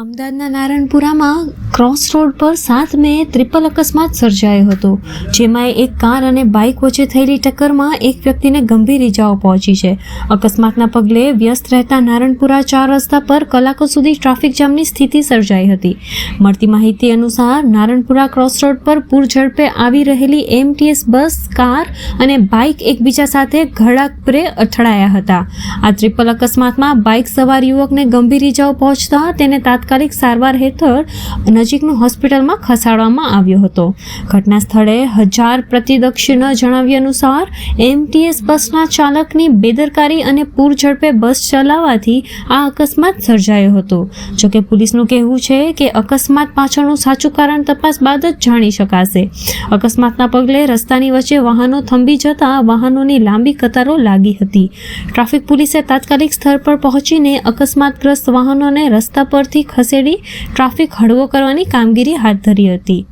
અમદાવાદના નારણપુરામાં cross road પર 7 મે triple અકસ્માત સર્જાયો હતો, જેમાં એક કાર અને બાઇક વચ્ચે થયેલી ટક્કરમાં એક વ્યક્તિને ગંભીર ઇજાઓ પહોંચી છે. અકસ્માતના પગલે વ્યસ્ત રહેતા નારણપુરા 4 રસ્તા પર કલાકો સુધી ટ્રાફિક જામની સ્થિતિ સર્જાઈ હતી. મળતી માહિતી અનુસાર નારણપુરા ક્રોસ રોડ પર પૂર ઝડપે આવી રહેલી એમટીએસ બસ, કાર અને બાઇક એકબીજા સાથે ધડાકભેર અથડાયા હતા. આ ટ્રિપલ અકસ્માતમાં બાઇક સવાર યુવકને ગંભીર ઇજાઓ પહોંચતા તેને તાત્કાલિક સારવાર હેઠળ નજીકની હોસ્પિટલમાં ખસેડવામાં આવ્યો હતો. ઘટના સ્થળે હજાર પ્રત્યક્ષદર્શીના જણાવ્યા અનુસાર એમટીએસ બસના ચાલકની બેદરકારી અને પૂર ઝડપે બસ ચલાવવાથી આ અકસ્માત સર્જાયો હતો. જોકે પોલીસનું કહેવું છે કે અકસ્માત પાછળનું સાચું કારણ તપાસ બાદ જ જાણી શકાશે. અકસ્માતના પગલે રસ્તાની વચ્ચે વાહનો થંભી જતા વાહનોની લાંબી કતારો લાગી હતી. ટ્રાફિક પોલીસે તાત્કાલિક સ્થળ પર પહોંચીને અકસ્માતગ્રસ્ત વાહનોને રસ્તા પરથી ખસેડી ટ્રાફિક હળવો કરવાની કામગીરી હાથ ધરી હતી.